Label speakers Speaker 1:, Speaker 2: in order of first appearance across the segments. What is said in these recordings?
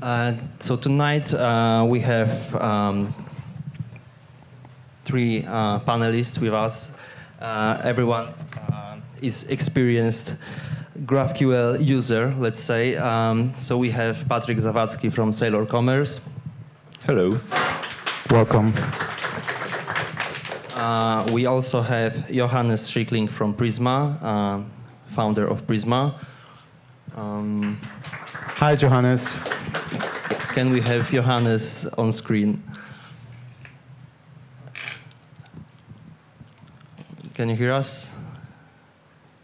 Speaker 1: So tonight we have three panelists with us. Everyone is experienced GraphQL user, let's say. So we have Patryk Zawadzki from Saleor Commerce.
Speaker 2: Hello.
Speaker 3: Welcome.
Speaker 1: We also have Johannes Schickling from Prisma, founder of Prisma.
Speaker 3: Hi, Johanness.
Speaker 1: Can we have Johannes on screen? Can you hear us?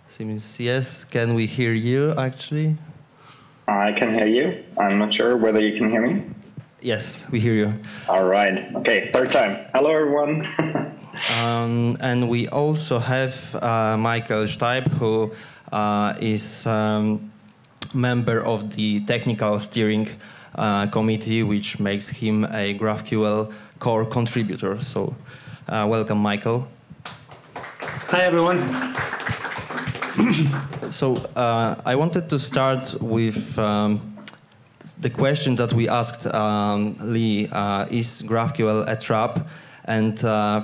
Speaker 1: Seems yes. Can we hear you, actually?
Speaker 4: I can hear you. I'm not sure whether you can hear me.
Speaker 1: Yes, we hear you.
Speaker 4: All right. Okay, third time. Hello, everyone.
Speaker 1: And we also have Michael Steib, who is member of the technical steering committee, which makes him a GraphQL core contributor. So welcome, Michael.
Speaker 5: Hi, everyone.
Speaker 1: So I wanted to start with the question that we asked Lee, is GraphQL a trap? And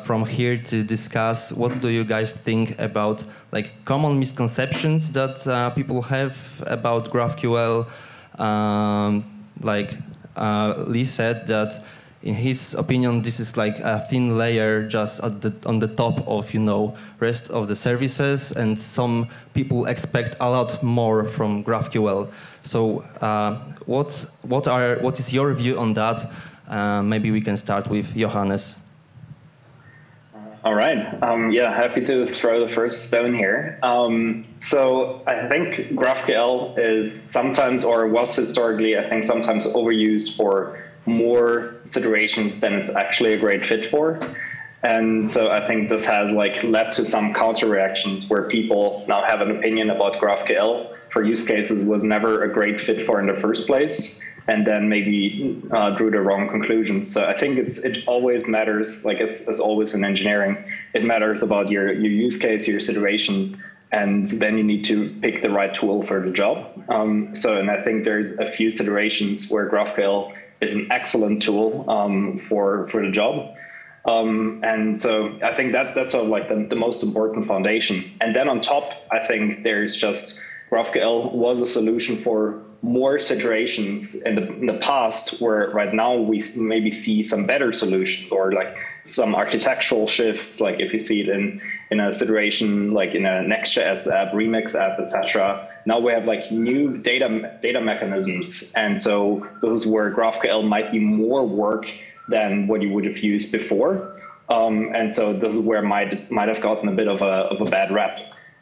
Speaker 1: from here to discuss, what do you guys think about like common misconceptions that people have about GraphQL? Lee said that, in his opinion, this is like a thin layer just on the top of rest of the services, and some people expect a lot more from GraphQL. So what is your view on that? Maybe we can start with Johannes.
Speaker 4: All right. Yeah, happy to throw the first stone here. So I think GraphQL is sometimes, or was historically, I think sometimes overused for more situations than it's actually a great fit for. And so I think this has led to some counter reactions where people now have an opinion about GraphQL for use cases was never a great fit for in the first place, and then maybe drew the wrong conclusions. So I think it always matters, as always in engineering, it matters about your use case, your situation, and then you need to pick the right tool for the job. And I think there's a few situations where GraphQL is an excellent tool for the job. And so I think that's sort of the most important foundation. And then on top, I think there's just GraphQL was a solution for more situations in the past, where right now we maybe see some better solutions, or some architectural shifts, if you see it in a situation like in a Next.js app, Remix app, etc. Now we have new data mechanisms, and so this is where GraphQL might be more work than what you would have used before. And so this is where might have gotten a bit of a bad rap.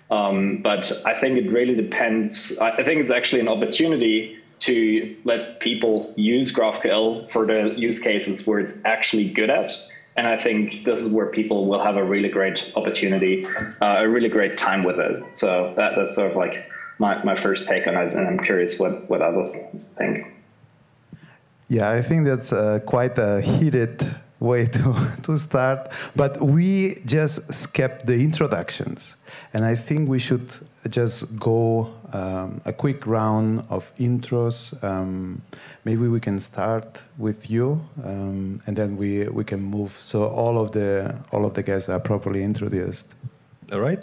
Speaker 4: But I think it really depends. I think it's actually an opportunity to let people use GraphQL for the use cases where it's actually good at. And I think this is where people will have a really great opportunity, a really great time with it. So that's sort of my first take on it. And I'm curious what others think.
Speaker 3: Yeah, I think that's quite a heated way to start, but we just skipped the introductions, and I think we should just go a quick round of intros. Maybe we can start with you, and then we can move so all of the guests are properly introduced.
Speaker 2: All right.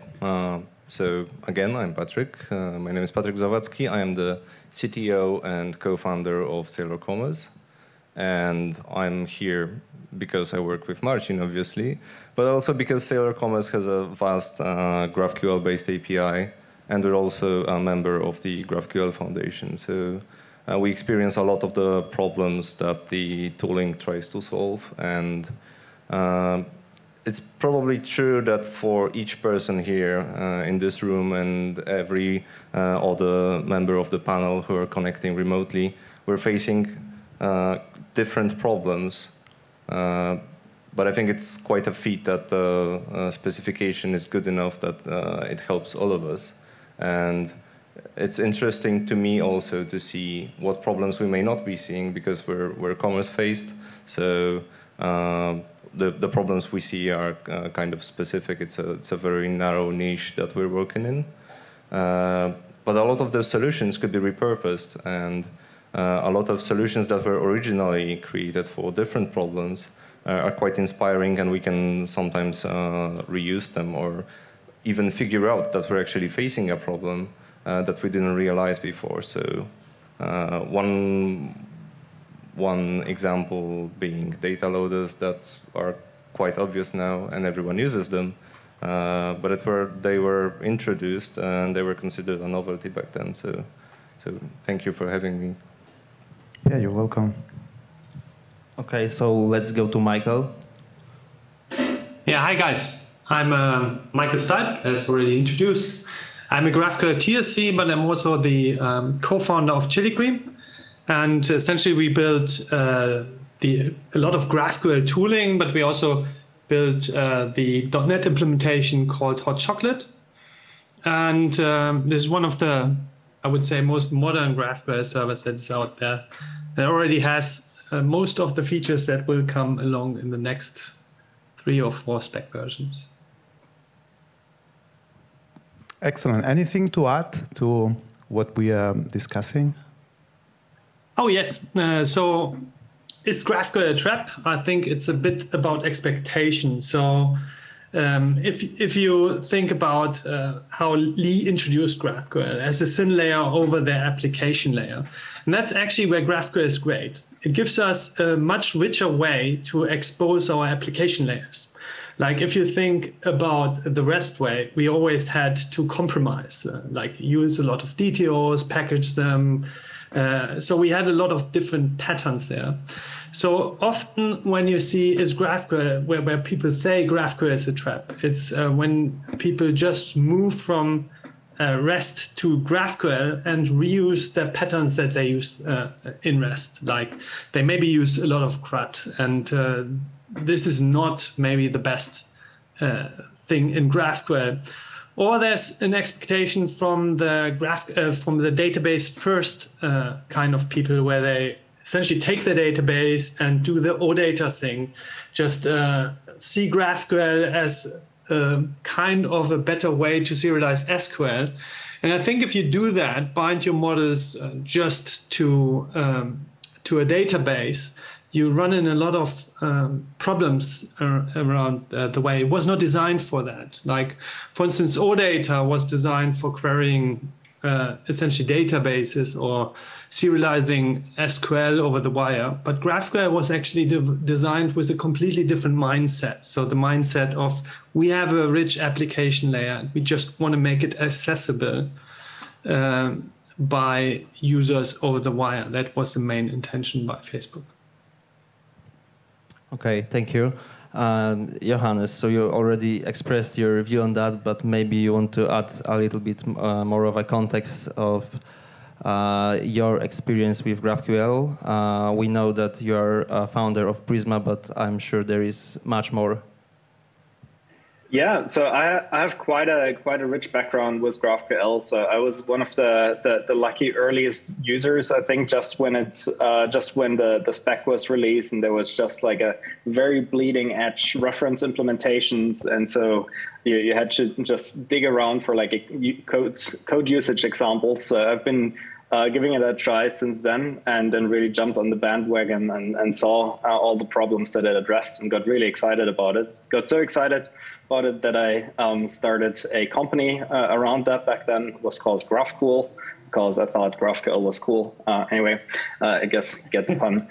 Speaker 2: So again, I'm Patryk. My name is Patryk Zawadzki. I am the CTO and co-founder of Saleor Commerce, and I'm here because I work with Marcin, obviously, but also because Saleor Commerce has a vast GraphQL-based API, and we're also a member of the GraphQL Foundation. So we experience a lot of the problems that the tooling tries to solve, and it's probably true that for each person here in this room and every other member of the panel who are connecting remotely, we're facing different problems. But I think it's quite a feat that the specification is good enough that it helps all of us. And it's interesting to me also to see what problems we may not be seeing, because we're commerce-faced. So the problems we see are kind of specific. It's a very narrow niche that we're working in. But a lot of those solutions could be repurposed. And a lot of solutions that were originally created for different problems are quite inspiring, and we can sometimes reuse them or even figure out that we're actually facing a problem that we didn't realize before. So one example being data loaders that are quite obvious now and everyone uses them, but they were introduced and they were considered a novelty back then. So thank you for having me.
Speaker 3: Yeah, you're welcome.
Speaker 1: Okay, so let's go to Michael.
Speaker 5: Yeah, hi guys. I'm Michael Stipe, as already introduced. I'm a GraphQL TSC, but I'm also the co-founder of Schickling. And essentially we built a lot of GraphQL tooling, but we also built the .NET implementation called Hot Chocolate. And this is one of the, I would say, most modern GraphQL servers that is out there. It already has most of the features that will come along in the next 3 or 4 spec versions.
Speaker 3: Excellent. Anything to add to what we are discussing?
Speaker 5: Oh, yes. So is GraphQL a trap? I think it's a bit about expectation. So if you think about how Lee introduced GraphQL as a thin layer over their application layer, and that's actually where GraphQL is great. It gives us a much richer way to expose our application layers. Like if you think about the REST way, we always had to compromise, like use a lot of DTOs, package them. So we had a lot of different patterns there. So often when you see is GraphQL, where people say GraphQL is a trap, it's when people just move from REST to GraphQL and reuse the patterns that they use in REST. Like they maybe use a lot of CRUD, and this is not maybe the best thing in GraphQL. Or there's an expectation from the database first kind of people, where they essentially take the database and do the OData thing, just see GraphQL as kind of a better way to serialize SQL. And I think if you do that, bind your models just to a database, you run in a lot of problems around the way. It was not designed for that. Like, for instance, OData was designed for querying essentially databases or serializing SQL over the wire. But GraphQL was actually designed with a completely different mindset. So the mindset of, we have a rich application layer, and we just want to make it accessible by users over the wire. That was the main intention by Facebook.
Speaker 1: Okay, thank you. Johannes, so you already expressed your view on that, but maybe you want to add a little bit more of a context of your experience with GraphQL. We know that you are a founder of Prisma, but I'm sure there is much more.
Speaker 4: Yeah, so I have quite a rich background with GraphQL. So I was one of the lucky earliest users, I think, just when the spec was released, and there was just like a very bleeding edge reference implementations, and so you had to just dig around for like code usage examples. So I've been giving it a try since then, and then really jumped on the bandwagon and saw all the problems that it addressed and got really excited about it. Got so excited about it that I started a company around that back then. It was called GraphQL, because I thought GraphQL was cool. Anyway, I guess get the pun.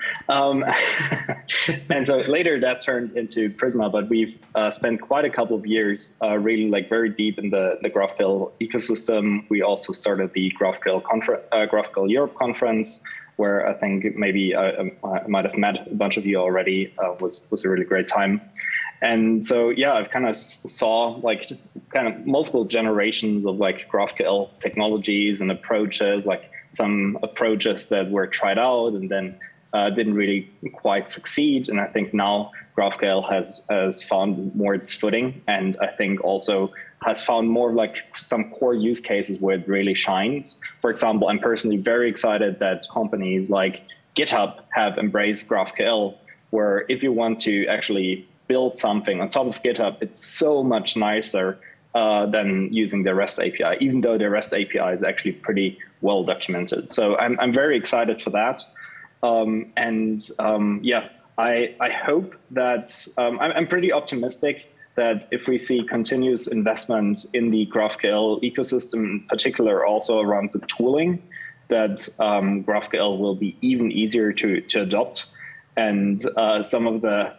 Speaker 4: And so later that turned into Prisma, but we've spent quite a couple of years really like very deep in the GraphQL ecosystem. We also started the GraphQL Europe conference, where I think maybe I might have met a bunch of you already. Was a really great time. And so, yeah, I've kind of saw like kind of multiple generations of like GraphQL technologies and approaches, like some approaches that were tried out and then didn't really quite succeed. And I think now GraphQL has found more its footing, and I think also has found more like some core use cases where it really shines. For example, I'm personally very excited that companies like GitHub have embraced GraphQL, where if you want to actually build something on top of GitHub, it's so much nicer than using the REST API, even though the REST API is actually pretty well documented. So I'm very excited for that. I hope that I'm pretty optimistic that if we see continuous investment in the GraphQL ecosystem, in particular also around the tooling, that GraphQL will be even easier to adopt. And some of the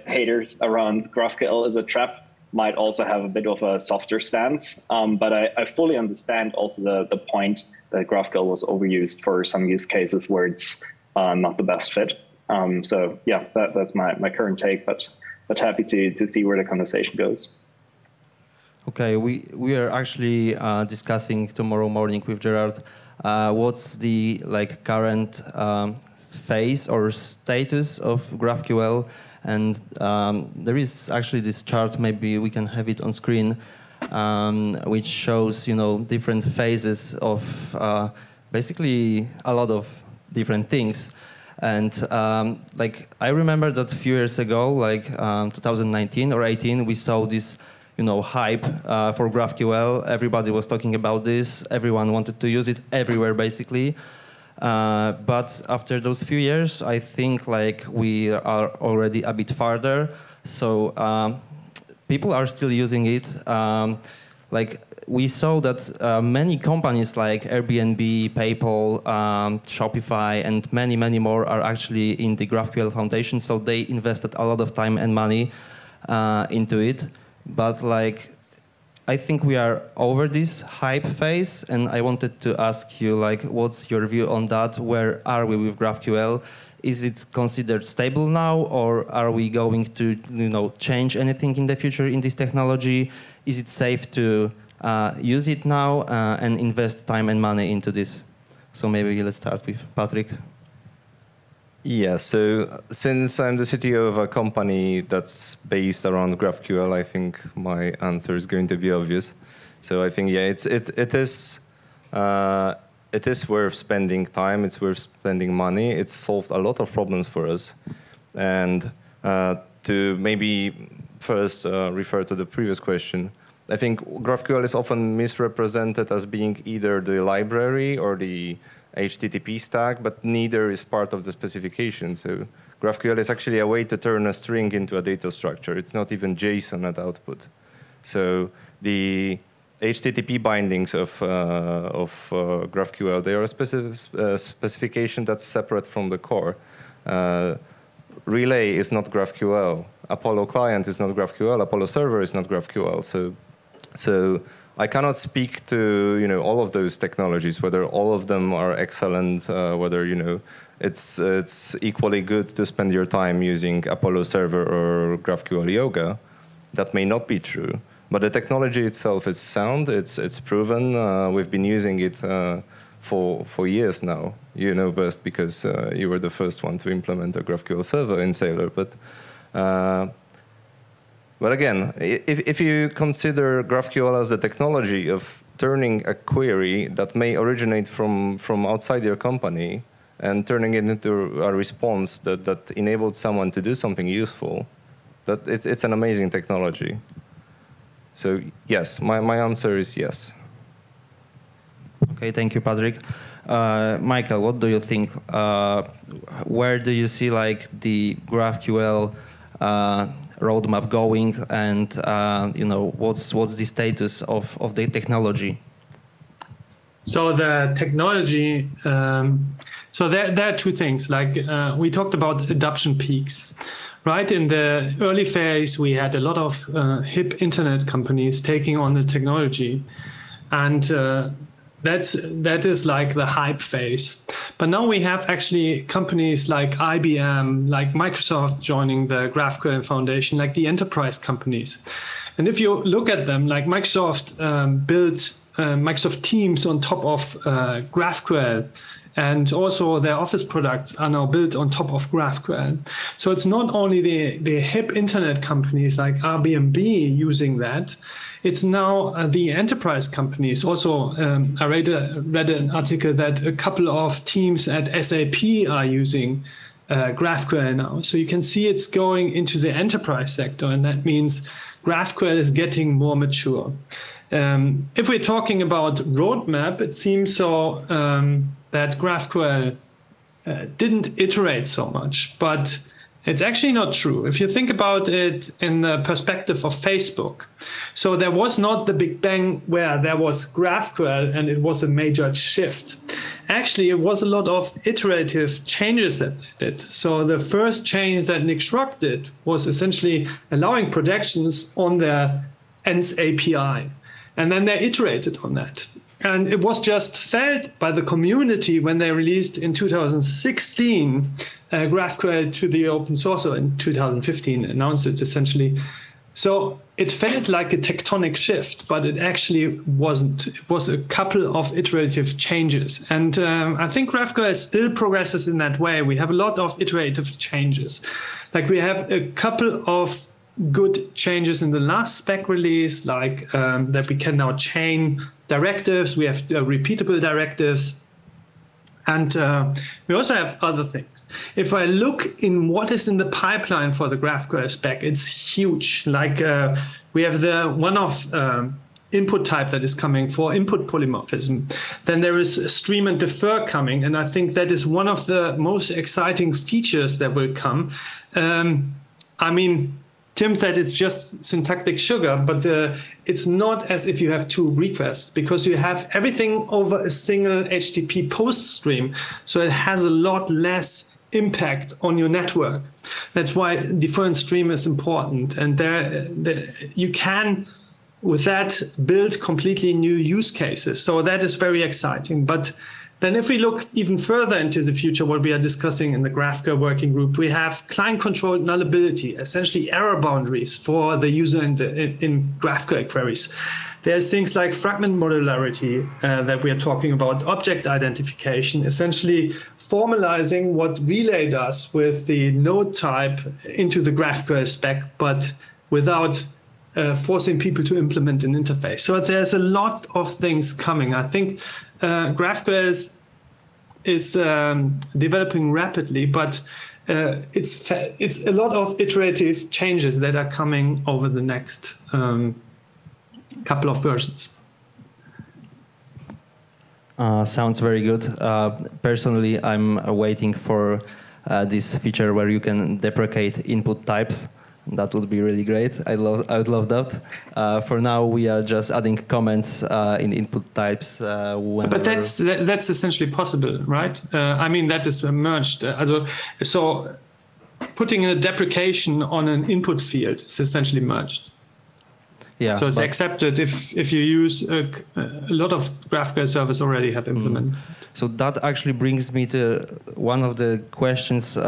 Speaker 4: haters around GraphQL as a trap might also have a bit of a softer stance. But I fully understand also the point that GraphQL was overused for some use cases where it's not the best fit. So yeah, that's my current take, but happy to see where the conversation goes.
Speaker 1: Okay, we are actually discussing tomorrow morning with Gerard what's the current phase or status of GraphQL, and there is actually this chart. Maybe we can have it on screen, which shows different phases of basically a lot of different things. And I remember that a few years ago, 2019 or 18, we saw this hype for GraphQL. Everybody was talking about this. Everyone wanted to use it everywhere, basically. But after those few years, I think we are already a bit farther. So people are still using it. We saw that many companies like Airbnb, PayPal, Shopify, and many, many more are actually in the GraphQL Foundation. So they invested a lot of time and money into it. But I think we are over this hype phase, and I wanted to ask you, what's your view on that? Where are we with GraphQL? Is it considered stable now, or are we going to, change anything in the future in this technology? Is it safe to use it now and invest time and money into this? So maybe let's start with Patryk.
Speaker 2: Yeah, so since I'm the CTO of a company that's based around GraphQL, I think my answer is going to be obvious. So I think, yeah, it is worth spending time, it's worth spending money. It's solved a lot of problems for us. And to maybe first refer to the previous question, I think GraphQL is often misrepresented as being either the library or the HTTP stack, but neither is part of the specification. So GraphQL is actually a way to turn a string into a data structure. It's not even JSON at output. So the HTTP bindings of GraphQL, they are a specification that's separate from the core. Relay is not GraphQL. Apollo client is not GraphQL. Apollo server is not GraphQL. So I cannot speak to all of those technologies, whether all of them are excellent, whether it's equally good to spend your time using Apollo server or GraphQL Yoga. That may not be true, but the technology itself is sound. It's proven. We've been using it for years now. You know best because you were the first one to implement a GraphQL server in Saleor, But again, if you consider GraphQL as the technology of turning a query that may originate from outside your company and turning it into a response that enabled someone to do something useful, that it's an amazing technology. So yes, my answer is yes.
Speaker 1: Okay, thank you, Patryk. Michael, what do you think? Where do you see the GraphQL roadmap going, and what's the status of the technology?
Speaker 5: So the technology, so there are two things. We talked about adoption peaks, right? In the early phase, we had a lot of hip internet companies taking on the technology, and that is the hype phase. But now we have actually companies like IBM, like Microsoft joining the GraphQL Foundation, like the enterprise companies. And if you look at them, Microsoft built Microsoft Teams on top of GraphQL, and also their Office products are now built on top of GraphQL. So it's not only the hip internet companies like Airbnb using that, it's now the enterprise companies. Also, I read an article that a couple of teams at SAP are using GraphQL now. So you can see it's going into the enterprise sector, and that means GraphQL is getting more mature. If we're talking about roadmap, it seems so that GraphQL didn't iterate so much, but it's actually not true. If you think about it in the perspective of Facebook, so there was not the big bang where there was GraphQL and it was a major shift. Actually, it was a lot of iterative changes that they did. So the first change that Nick Schrock did was essentially allowing projections on their ENS API. And then they iterated on that. And it was just felt by the community when they released in 2016 GraphQL to the open source, or in 2015 announced it essentially. So it felt like a tectonic shift, but it actually wasn't. It was a couple of iterative changes. And I think GraphQL still progresses in that way. We have a lot of iterative changes. Like we have a couple of good changes in the last spec release, like that we can now chain directives. We have repeatable directives. And we also have other things. If I look in what is in the pipeline for the GraphQL spec, it's huge. Like we have the one-off input type that is coming for input polymorphism. Then there is stream and defer coming. And I think that is one of the most exciting features that will come. I mean, Tim said it's just syntactic sugar, but it's not as if you have two requests, because you have everything over a single HTTP post stream. So it has a lot less impact on your network. That's why defer and stream is important. And you can, with that, build completely new use cases. So that is very exciting. But then if we look even further into the future, what we are discussing in the GraphQL working group, we have client-controlled nullability, essentially error boundaries for the user in GraphQL queries. There's things like fragment modularity that we are talking about, object identification, essentially formalizing what Relay does with the node type into the GraphQL spec, but without forcing people to implement an interface. So there's a lot of things coming. I think GraphQL is developing rapidly, but it's a lot of iterative changes that are coming over the next couple of versions.
Speaker 1: Sounds very good. Personally, I'm waiting for this feature where you can deprecate input types. That would be really great. I would love that. For now, we are just adding comments in input types.
Speaker 5: But that's essentially possible, right? I mean, that is merged. So putting a deprecation on an input field is essentially merged.
Speaker 1: Yeah.
Speaker 5: So it's accepted if you use a lot of GraphQL servers already have implemented.
Speaker 1: So that actually brings me to one of the questions.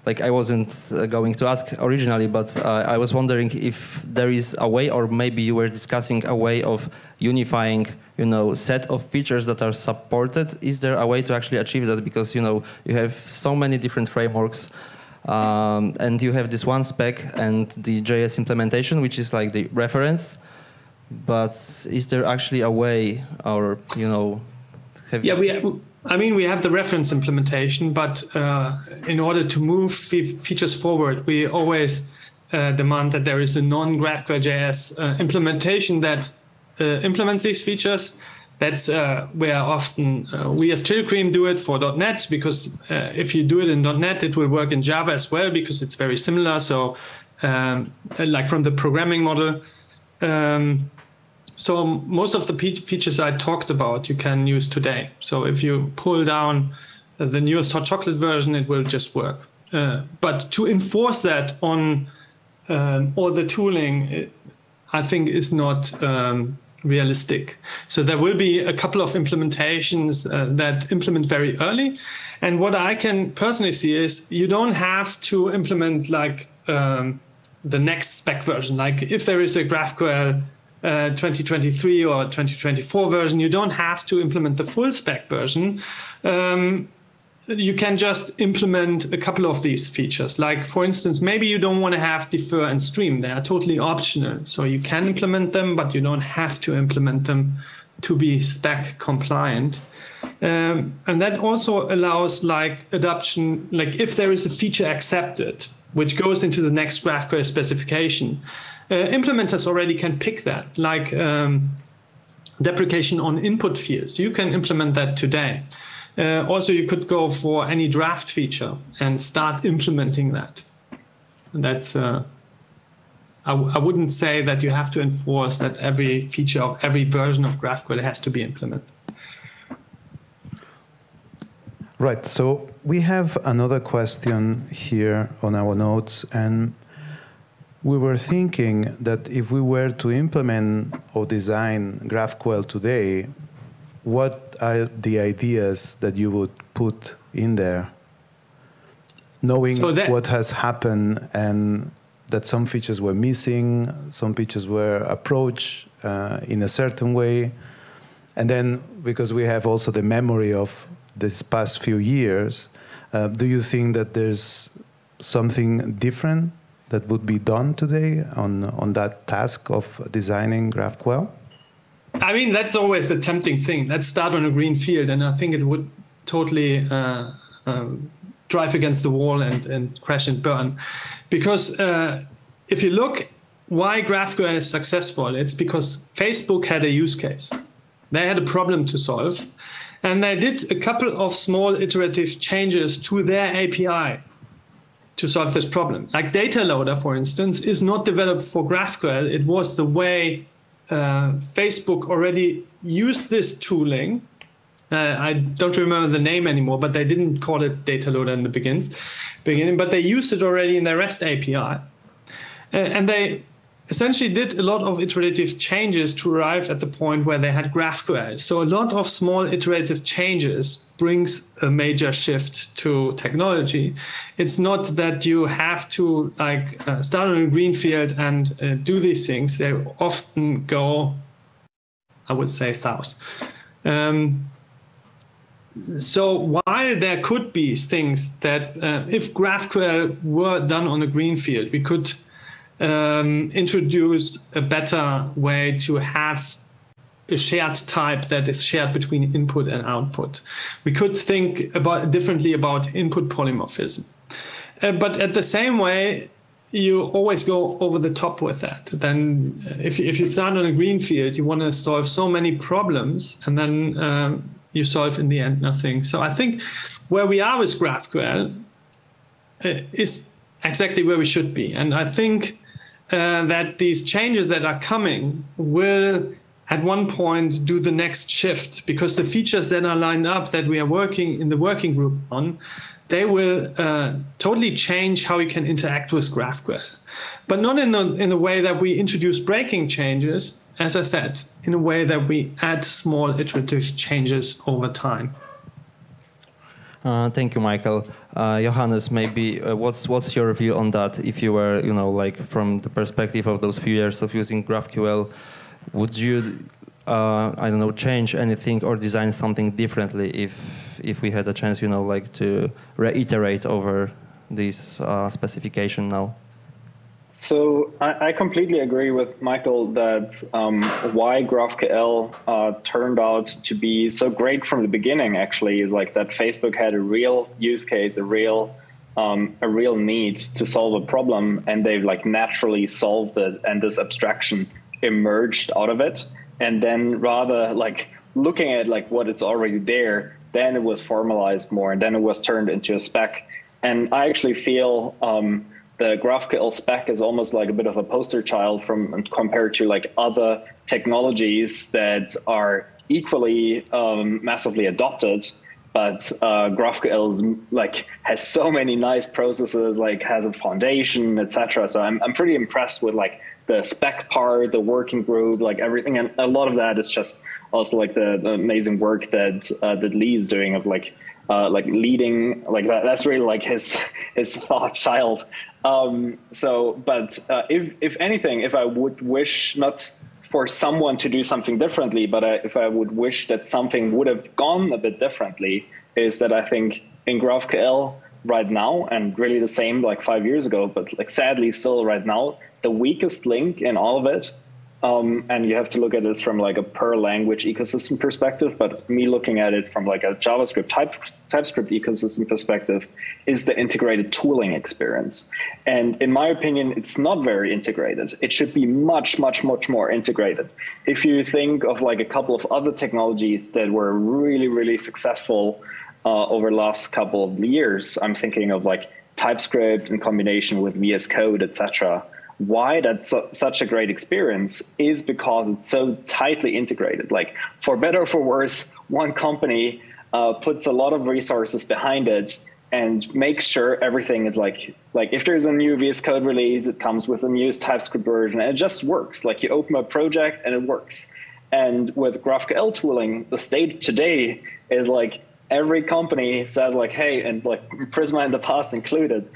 Speaker 1: Like I wasn't going to ask originally, but I was wondering if there is a way, or maybe you were discussing a way of unifying, set of features that are supported. Is there a way to actually achieve that? Because, you have so many different frameworks, and you have this one spec and the JS implementation, which is like the reference. But is there actually a way, or,
Speaker 5: we have the reference implementation, but in order to move features forward, we always demand that there is a non-GraphQL JS implementation that implements these features. That's where often we as Schickling do it for .NET, because if you do it in .NET, it will work in Java as well, because it's very similar. So like from the programming model. So most of the features I talked about, you can use today. So if you pull down the newest hot chocolate version, it will just work. But to enforce that on all the tooling, I think is not realistic. So there will be a couple of implementations that implement very early. And what I can personally see is you don't have to implement like the next spec version. Like if there is a GraphQL 2023 or 2024 version, you don't have to implement the full spec version. You can just implement a couple of these features. Like, for instance, maybe you don't want to have defer and stream. They are totally optional. So you can implement them, but you don't have to implement them to be spec compliant. And that also allows like adoption, like if there is a feature accepted, which goes into the next GraphQL specification, implementers already can pick that, like deprecation on input fields. You can implement that today. Also, you could go for any draft feature and start implementing that. And that's, I wouldn't say that you have to enforce that every feature of every version of GraphQL has to be implemented.
Speaker 3: Right, so we have another question here on our notes, and we were thinking that if we were to implement or design GraphQL today, what are the ideas that you would put in there? Knowing what has happened and that some features were missing, some features were approached in a certain way, and then because we have also the memory of this past few years, do you think that there's something different that would be done today on that task of designing GraphQL?
Speaker 5: I mean, that's always the tempting thing. Let's start on a green field, and I think it would totally drive against the wall and crash and burn. Because if you look why GraphQL is successful, it's because Facebook had a use case. They had a problem to solve, and they did a couple of small iterative changes to their API to solve this problem. Like data loader, for instance, is not developed for GraphQL. It was the way Facebook already used this tooling. I don't remember the name anymore, but they didn't call it data loader in the beginning, but they used it already in their REST API. And they essentially did a lot of iterative changes to arrive at the point where they had GraphQL. So a lot of small iterative changes brings a major shift to technology. It's not that you have to start on a green field and do these things. They often go, I would say, south. So while there could be things that if GraphQL were done on a green field, we could introduce a better way to have a shared type that is shared between input and output. We could think differently about input polymorphism. But at the same way, you always go over the top with that. Then if you start on a green field, you want to solve so many problems, and then you solve in the end nothing. So I think where we are with GraphQL is exactly where we should be. And I think that these changes that are coming will at one point do the next shift, because the features that are lined up that we are working in the working group on, they will totally change how we can interact with GraphQL. But not in the way that we introduce breaking changes, as I said, in a way that we add small iterative changes over time.
Speaker 1: Thank you, Michael. Johannes, maybe what's your view on that? If you were, from the perspective of those few years of using GraphQL, would you, change anything or design something differently if we had a chance, to reiterate over this specification now?
Speaker 4: So I completely agree with Michael that why GraphQL turned out to be so great from the beginning actually is like that Facebook had a real use case, a real need to solve a problem, and they've naturally solved it, and this abstraction emerged out of it. And then rather looking at what it's already there, then it was formalized more, and then it was turned into a spec. And I actually feel the GraphQL spec is almost like a bit of a poster child compared to other technologies that are equally massively adopted, but GraphQL is, has so many nice processes, has a foundation, etc. So I'm pretty impressed with the spec part, the working group, everything, and a lot of that is just also the amazing work that Lee is doing of leading that. That's really his thought child. But if anything, if I would wish not for someone to do something differently, but if I would wish that something would have gone a bit differently, is that I think in GraphQL right now, and really the same 5 years ago, but sadly still right now, the weakest link in all of it And you have to look at this from like a per language ecosystem perspective. But me looking at it from like a JavaScript TypeScript ecosystem perspective is the integrated tooling experience. And in my opinion, it's not very integrated. It should be much, much, much more integrated. If you think of like a couple of other technologies that were really, really successful over the last couple of years, I'm thinking of like TypeScript in combination with VS Code, etc. Why that's such a great experience is because it's so tightly integrated. Like, for better or for worse, one company puts a lot of resources behind it and makes sure everything is like if there's a new VS Code release, it comes with a new TypeScript version, and it just works. Like, you open a project and it works. And with GraphQL tooling, the state today is like every company says like, hey, and like Prisma in the past included,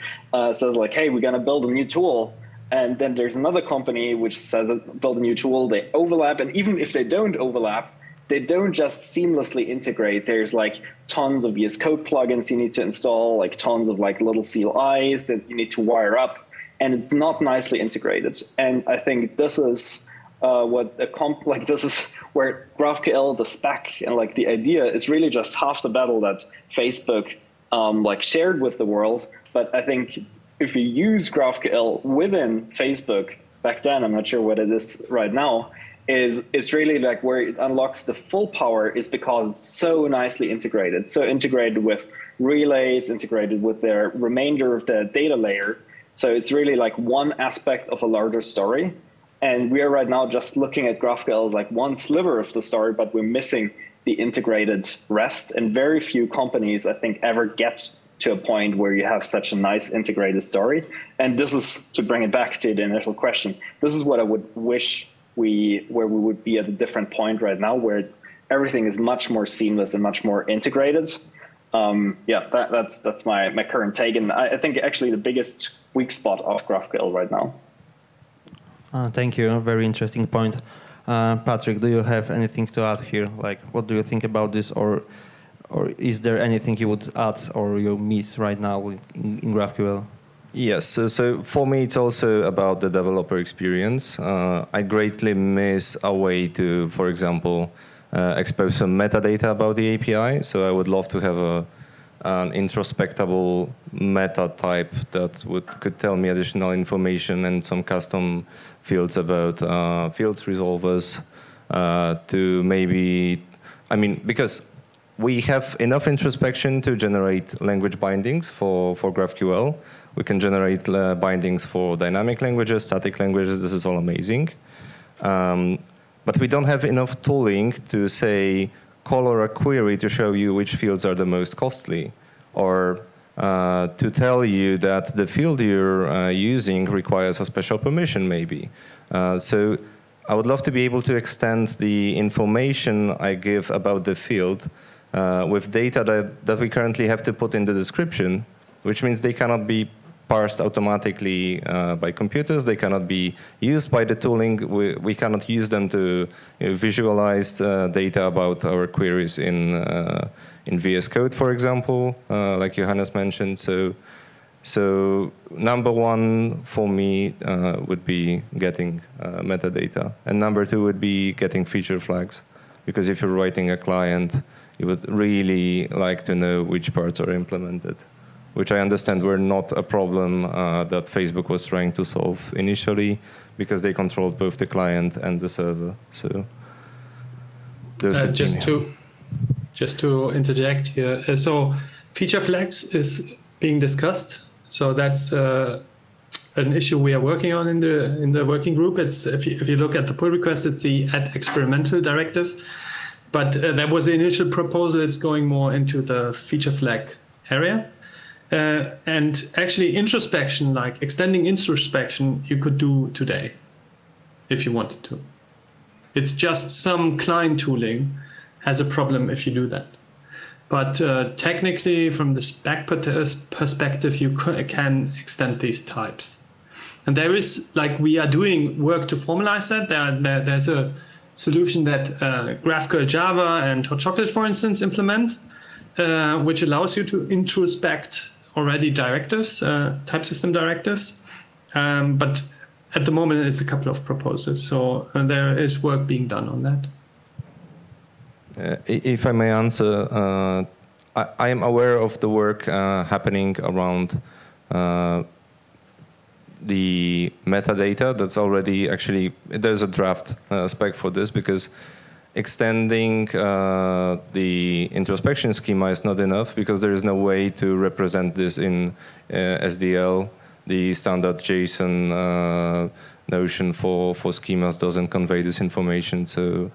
Speaker 4: says like, hey, we're gonna build a new tool. And then there's another company which says build a new tool, they overlap. And even if they don't overlap, they don't just seamlessly integrate. There's like tons of VS Code plugins you need to install, like tons of like little CLIs that you need to wire up. And it's not nicely integrated. And I think this is this is where GraphQL, the spec, and like the idea is really just half the battle that Facebook like shared with the world. But I think if you use GraphQL within Facebook back then, I'm not sure what it is right now, it's really like where it unlocks the full power is because it's so nicely integrated. So integrated with relays, integrated with the remainder of the data layer. So it's really like one aspect of a larger story. And we are right now just looking at GraphQL as like one sliver of the story, but we're missing the integrated rest. And very few companies, I think, ever get to a point where you have such a nice integrated story. And this is, to bring it back to the initial question, this is what I would wish where we would be at a different point right now, where everything is much more seamless and much more integrated. That's my current take. And I think actually the biggest weak spot of GraphQL right now.
Speaker 1: Thank you. Very interesting point. Patryk, do you have anything to add here? Like, what do you think about this, or is there anything you would add or you miss right now in GraphQL?
Speaker 2: Yes, so for me it's also about the developer experience. I greatly miss a way to, for example, expose some metadata about the API. So I would love to have an introspectable meta type that could tell me additional information and some custom fields about fields resolvers to maybe, because we have enough introspection to generate language bindings for GraphQL. We can generate bindings for dynamic languages, static languages. This is all amazing. But we don't have enough tooling to say, color a query to show you which fields are the most costly, or to tell you that the field you're using requires a special permission, maybe. So I would love to be able to extend the information I give about the field with data that we currently have to put in the description, which means they cannot be parsed automatically by computers. They cannot be used by the tooling. We cannot use them to visualize data about our queries in VS Code, for example, like Johannes mentioned. So number one for me would be getting metadata, and number two would be getting feature flags, because if you're writing a client, you would really like to know which parts are implemented, which I understand were not a problem that Facebook was trying to solve initially, because they controlled both the client and the server. So
Speaker 5: just to interject here, so feature flags is being discussed. So that's an issue we are working on in the working group. It's if you look at the pull request, it's the add experimental directive. But that was the initial proposal. It's going more into the feature flag area. And actually introspection, like extending introspection, you could do today if you wanted to. It's just some client tooling has a problem if you do that. But technically, from the spec perspective, you can extend these types. And there is, like, we are doing work to formalize that. There's a solution that GraphQL Java and Hot Chocolate, for instance, implement, which allows you to introspect already directives, type system directives. But at the moment, it's a couple of proposals. So there is work being done on that.
Speaker 2: If I may answer, I am aware of the work happening around the metadata. That's already actually, there's a draft spec for this, because extending the introspection schema is not enough, because there is no way to represent this in SDL. The standard JSON notion for schemas doesn't convey this information. So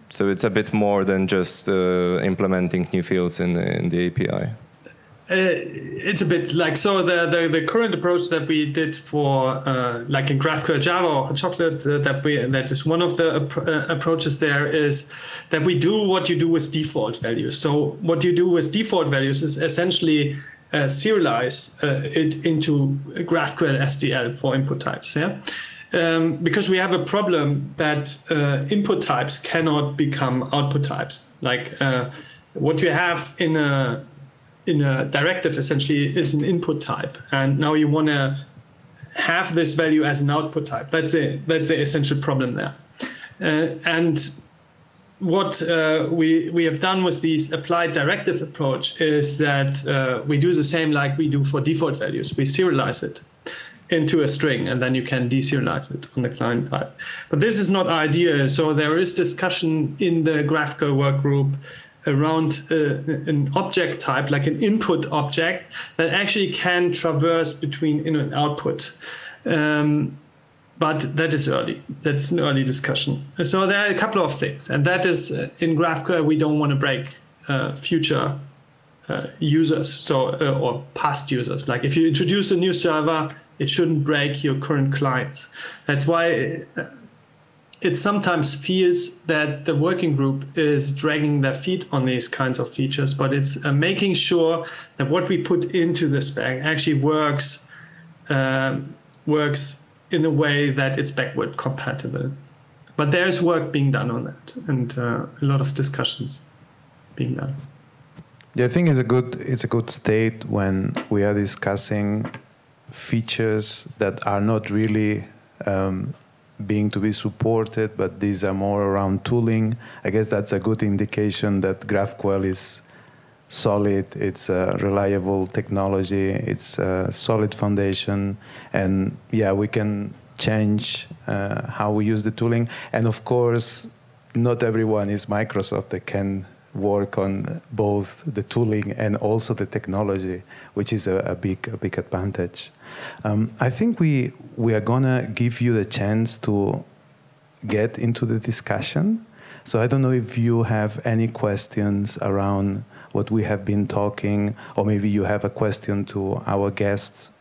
Speaker 2: so it's a bit more than just implementing new fields in the API.
Speaker 5: It's a bit like, so the current approach that we did for like in GraphQL Java or Chocolate, that is one of the approaches there, is that we do what you do with default values. So what you do with default values is essentially serialize it into GraphQL SDL for input types. Yeah. Because we have a problem that input types cannot become output types. Like what you have in a directive essentially is an input type, and now you want to have this value as an output type. That's the essential problem there. And what we have done with this applied directive approach is that we do the same like we do for default values. We serialize it into a string, and then you can deserialize it on the client type. But this is not ideal. So there is discussion in the GraphQL work group around an object type, like an input object, that actually can traverse between in and output. But that is early. That's an early discussion. So there are a couple of things, and that is in GraphQL we don't want to break future users, so or past users. Like if you introduce a new server, it shouldn't break your current clients. That's why it sometimes feels that the working group is dragging their feet on these kinds of features, but it's making sure that what we put into the spec actually works in a way that it's backward compatible. But there's work being done on that, and a lot of discussions being done.
Speaker 3: Yeah, I think it's a good state when we are discussing features that are not really being to be supported, but these are more around tooling. I guess that's a good indication that GraphQL is solid, it's a reliable technology, it's a solid foundation, and yeah, we can change how we use the tooling. And of course, not everyone is Microsoft that can work on both the tooling and also the technology, which is a big advantage. I think we are gonna give you the chance to get into the discussion. So I don't know if you have any questions around what we have been talking, or maybe you have a question to our guests.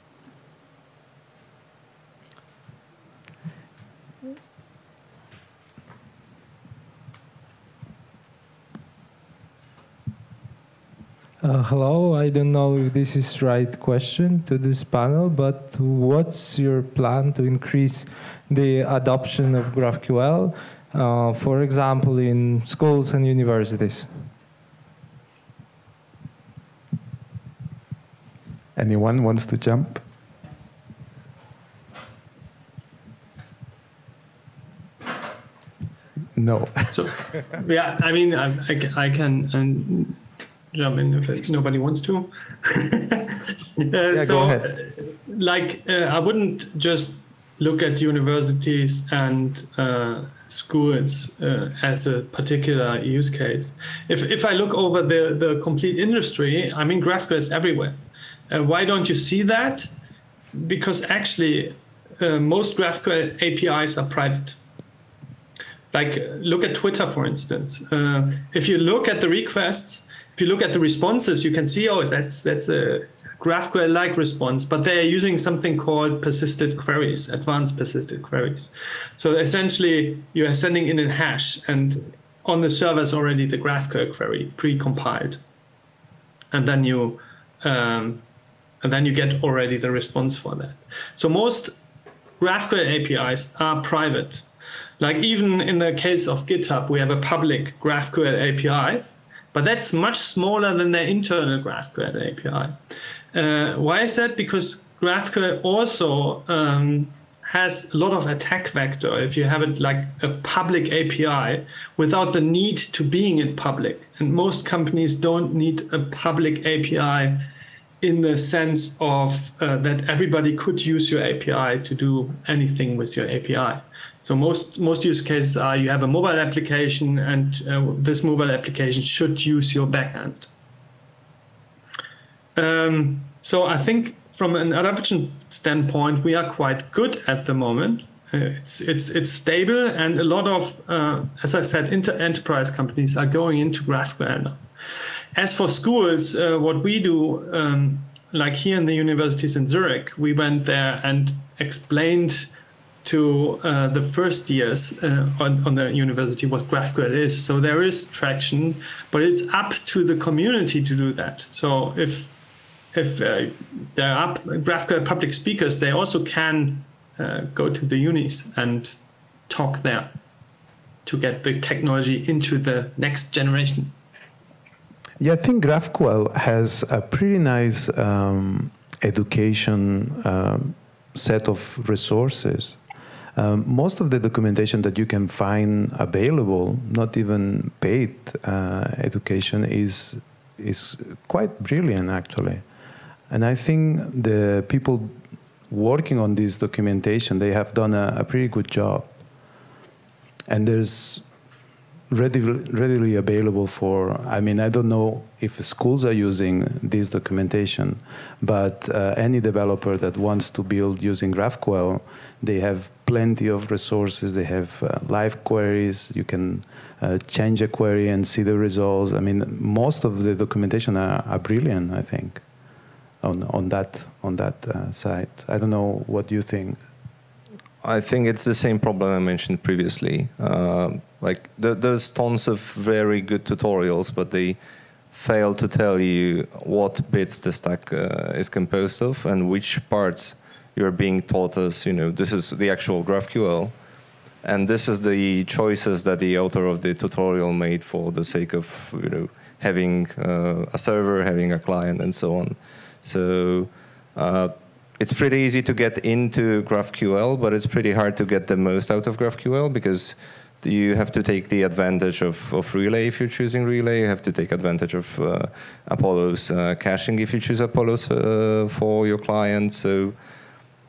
Speaker 6: Hello, I don't know if this is the right question to this panel, but what's your plan to increase the adoption of GraphQL, for example, in schools and universities?
Speaker 3: Anyone wants to jump? No.
Speaker 5: So, yeah, I mean, I can jump in if nobody wants to.
Speaker 3: Yeah,
Speaker 5: so,
Speaker 3: go ahead.
Speaker 5: I wouldn't just look at universities and schools as a particular use case. If I look over the complete industry, I mean, GraphQL is everywhere. Why don't you see that? Because actually, most GraphQL APIs are private. Like, look at Twitter, for instance. If you look at the requests, if you look at the responses, you can see, oh, that's a GraphQL-like response, but they're using something called persisted queries, advanced persisted queries. So essentially, you are sending in a hash, and on the server is already the GraphQL query pre-compiled, and then you get already the response for that. So most GraphQL APIs are private. Like even in the case of GitHub, we have a public GraphQL API, but that's much smaller than their internal GraphQL API. Why is that? Because GraphQL also has a lot of attack vector if you have it like a public API without the need to being it public. And most companies don't need a public API in the sense of that everybody could use your API to do anything with your API. So most use cases are you have a mobile application and this mobile application should use your backend. So I think from an adoption standpoint, we are quite good at the moment. It's stable, and a lot of, as I said, enterprise companies are going into GraphQL now. As for schools, what we do, like here in the universities in Zurich, we went there and explained to the first years on the university what GraphQL is. So there is traction, but it's up to the community to do that. So if there are GraphQL public speakers, they also can go to the unis and talk there to get the technology into the next generation.
Speaker 3: Yeah, I think GraphQL has a pretty nice education set of resources. Most of the documentation that you can find available, not even paid education, is quite brilliant, actually. And I think the people working on this documentation, they have done a pretty good job. And there's readily available for, I mean, I don't know if schools are using this documentation, but any developer that wants to build using GraphQL, they have plenty of resources. They have live queries. You can change a query and see the results. I mean, most of the documentation are brilliant, I think, on that side. I don't know what you think.
Speaker 2: I think it's the same problem I mentioned previously. Like there's tons of very good tutorials, but they fail to tell you what bits the stack is composed of and which parts you're being taught as, you know, this is the actual GraphQL, and this is the choices that the author of the tutorial made for the sake of, you know, having a server, having a client, and so on. So it's pretty easy to get into GraphQL, but it's pretty hard to get the most out of GraphQL because you have to take the advantage of Relay if you're choosing Relay. You have to take advantage of Apollo's caching if you choose Apollo's for your client. So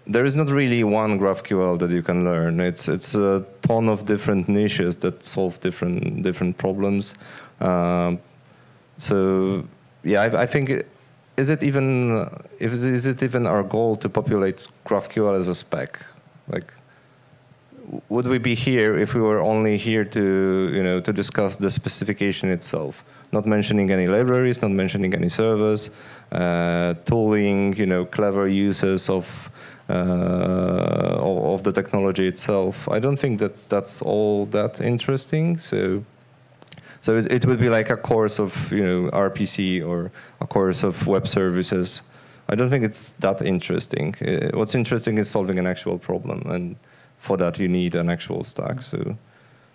Speaker 2: there is not really one GraphQL that you can learn. It's a ton of different niches that solve different problems. So yeah, I think. Is it even our goal to populate GraphQL as a spec? Like, would we be here if we were only here to discuss the specification itself, not mentioning any libraries, not mentioning any servers, tooling, clever uses of the technology itself? I don't think that's all that interesting. So it would be like a course of RPC or a course of web services. I don't think it's that interesting. What's interesting is solving an actual problem, and for that you need an actual stack. So,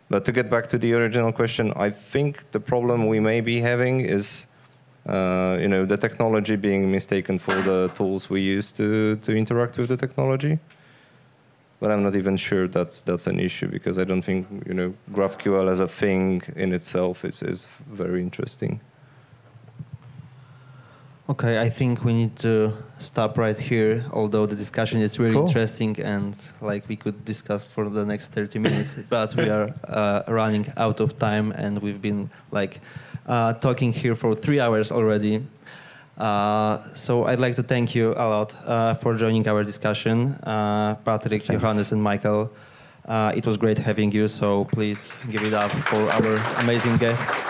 Speaker 2: but to get back to the original question, I think the problem we may be having is the technology being mistaken for the tools we use to interact with the technology. But I'm not even sure that's an issue, because I don't think GraphQL as a thing in itself is very interesting.
Speaker 1: Okay, I think we need to stop right here, although the discussion is really interesting and like we could discuss for the next 30 minutes, but we are running out of time, and we've been talking here for 3 hours already. So I'd like to thank you a lot for joining our discussion, Patryk, Johannes, and Michael. It was great having you, so please give it up for our amazing guests.